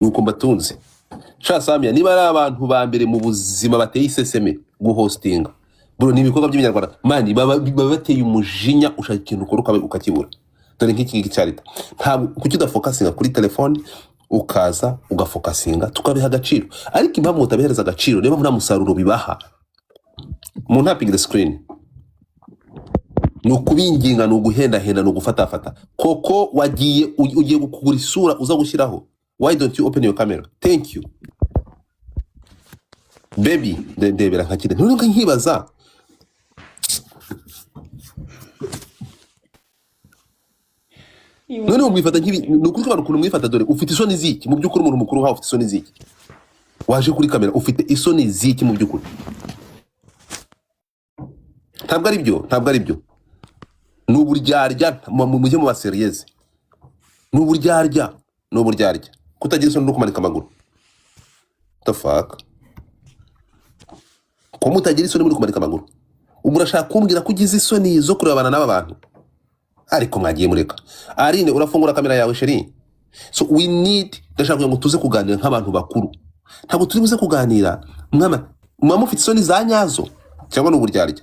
nuko mbatunze sha Samia niba ari abantu ba mbere mu buzima bateye iseseme guhostinga bro ni ibikorwa by'Inyarwanda mani baba bateye umujinya ushaka ikintu ukora ukakibura dore nk'iki ngiki cyarita ntabwo kuki udafokasinga kuri telefone ukaza ugafokasinga tukabiha agaciro ariko impamvu mutabihereza agaciro niba muri musaruro bibaha mu tapping the screen nukubinginga nuguhendahenda nugufatafata koko wagiye ugiye gukugura isura uza gushyiraho why don't you open your camera thank you baby ndebera nkakide none nkibaza none umwifata nkibi nukuri abantu kuntu mwifata dore ufite isoni ziki mu byukuri umuntu mukuru ha ufite isoni ziki waje kuri kamera ufite isoni ziki mu byukuri ntabwo ari byo nuburyarya mujye mu baseriyeze nuburyarya kutagira isoni no kumanika amaguru the fuck ko mutagira isoni muri kumanika amaguru umurashaka kumbwira ko ugize isoni zo kurebana n'aba bantu ariko mwagiye mureka Arine urafungura kamera yawe sheri so we need ndashaka ngo tuze kuganira nk'abantu bakuru ntabwo turi buze kuganira mwama mufite isoni za nyazo cyangwa nuburyarya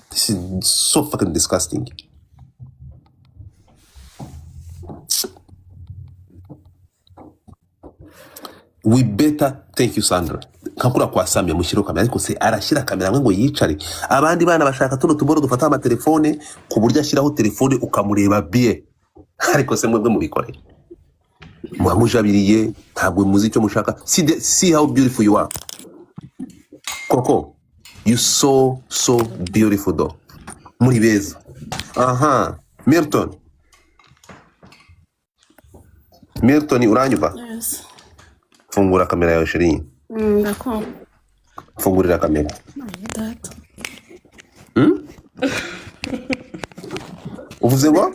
this is so fucking disgusting. We better thank you Sandra kakura kwa Samia mushyiro kamera ariko se arashyira kamera ngo yicare abandi bana bashaka tuno tuboro dufata ama telefone ku buryo ashyiraho telefone ukamureba bie ariko se mwebwe mubikore mwamujabiriye ntabwo muzi icyo mushaka see how beautiful you are koko you so beautiful though muri beza aha Milton uranyuba Yes. fungura kamera yawe sheri D'accord. fungurira kamera uvuze ngo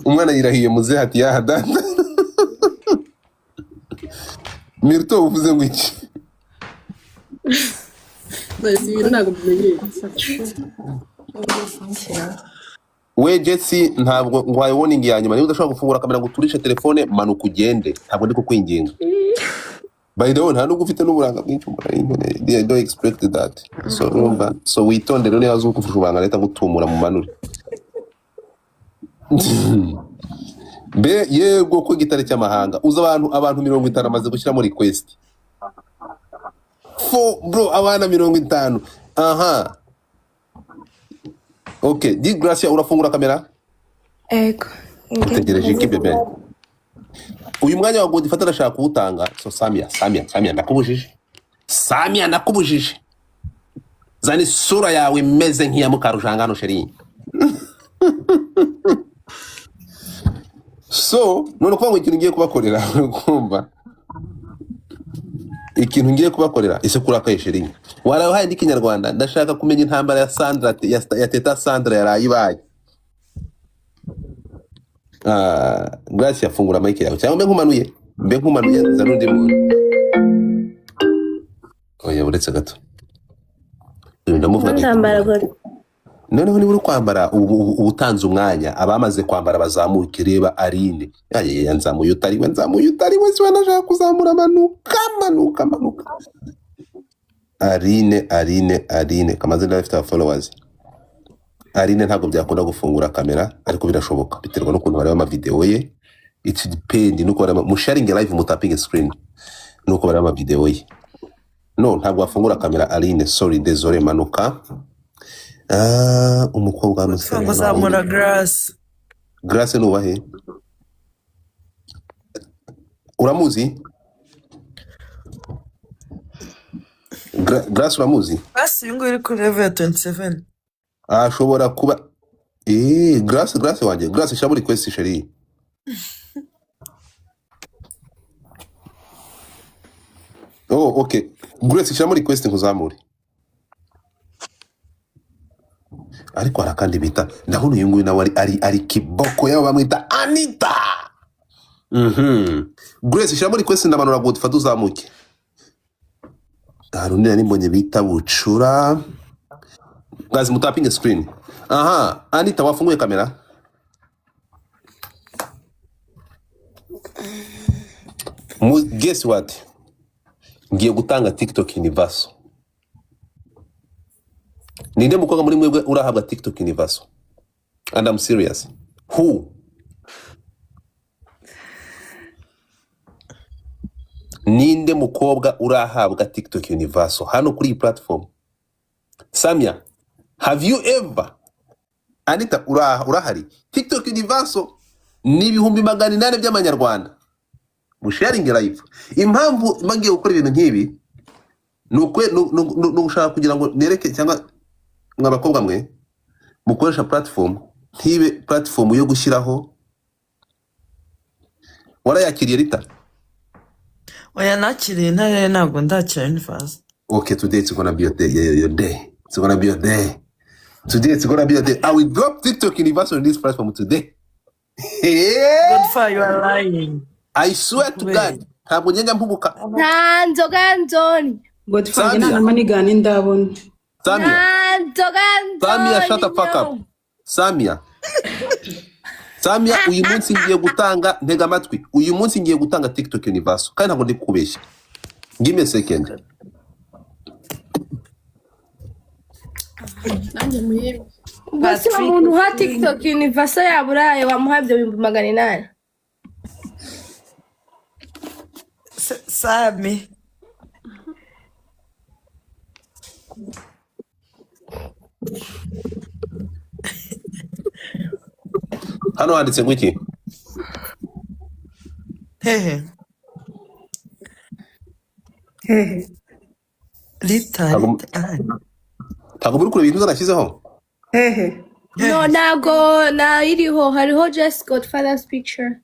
umwana yirahiye muze hati ya data Milton uvuze ngo iki we Jesse ntabwo ngwaye warning ya nyuma niba udashobora gufungura kamera ngo turishe telefone manuka ugende ntabwo ndi kukwinginga by the way nta nubwo ufite n'uburanga bwinshi I don't expect that so witonde rero yazo kufusha ubanga leta gutumura mu manuri be yego ko gitare cy'amahanga uza abantu 50 amaze gushyira muri request bro abana 50 aha okay di Gracia urafungura kamera Ego. tegereje iki bebe uyu mwanya wa Godfather arashaka kuwutanga so Samia ndakubujije zani sura yawe meze nk'iya mukarujangano sheri so none kuvuga ngo ikintu ngiye kubakorera kumva ikintu ngiye kubakorera ise kurakaye sheri warahaye ndi Kinyarwanda ndashaka kumenya intambara ya Sandra ya teta Sandra yarayibaye Gracia fungura mic yawe cyangwa mbe nkumanuye zarundi muntu oya buretse gato ndamuvuga noneho niba uri kwambara ubutanze umwanya abamaze kwambara bazamuke reba Arine nzamuye utari we siwe nashaka kuzamura manuka Arine kamaze ndafite followers Arine ntabwo byakunda gufungura kamera ariko birashoboka biterwa no kuntu bareba ama video ye it depend nuko bareba mu sharing live mu tapping screen nuko bareba ama video ye no ntabwo afungura kamera Arine sorry désolé manuka umukobwa amusanga zamura Grace nubahe uramuzi Grace uramuzi basi ngo iri kuri level 27 ashobora kuba Grace wanjye Grace shaburi request sheri okay Grace shaburi request nkuzamure ariko arakandi bita ndabona uyu nguyu nawe ari kiboko yabo bamwita Anita Grace shaburi request ndamanura Godfather uzamuke Harunira nimbonye bita bucura Guys, mutapinge screen. Aha, Anita wafungue kamera. Guess what? Ngiye gutanga TikTok universe. Ninde mukobwa muri mwebwe urahabwa TikTok universe? And I'm serious. Who? Ninde mukobwa urahabwa TikTok universe hano kuri iyi platform? Samia, have you ever? Anita urahari? TikTok universe ni ibihumbi 800 by'amanyarwanda. Musharing live. Impamvu magiye gukora ibintu nk'ibi nugushaka kugira ngo nereke cyangwa mwabakobwa mwe mukoresha platform ntibe platform yo gushyiraho. Warayakiriye Rita? Oya nakiriye ntare ntabwo ndakira universe. Okay, today it's gonna be your day. Your day. It's gonna be your day. Today it's gonna be your day. I will drop TikTok universe on this platform today. Godfather, you are lying. I swear to God. Ntabwo ngenda mpubuka. Nzoga nzoni. Godfather na manigani ndabona. Samia. Nzoga nzoni. Samia, shut the fuck up. Samia. Samia, uyu munsi ngiye gutanga ntega amatwi. Uyu munsi ngiye gutanga TikTok universe. Kandi ntabwo ndi kubeshya. Give me a second. Nanjye muhire. Basi umuntu ha TikTok universe yaburaye wamuha ibyo 800. Sami. Hano handitse ngwiki. Hehe. Rita. Ntabwo muri kure ibintu zarashyizeho. No, nago na iriho hariho just Godfather's picture.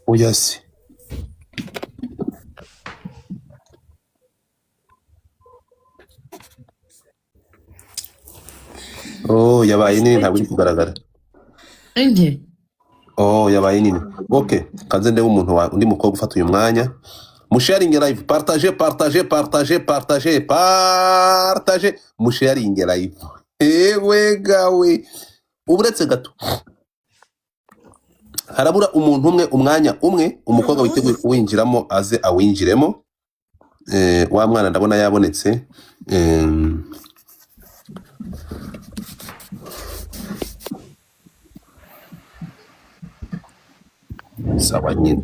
Oh yes. Oh, yabaye nini ntabwo iri kugaragara. Inde. Oh, yabaye nini. Okay, kanze ndebe umuntu undi mukobwa ufata uyu mwanya. Musharing live, partager. Musharing live. Ewe gawe. Uburetse gato. Harabura umuntu umwe umwanya umwe umukobwa witeguye kuwinjiramo aze awinjiremo. Wa mwana ndabona yabonetse. Sawa nyine.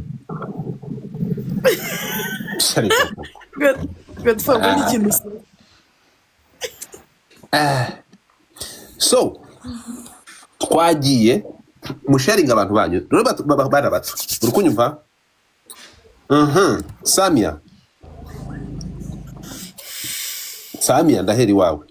Godfather ni kintu. So twagiye musharinga abantu banyu rero bana bato urukunyumva. Samia ndaheri wawe.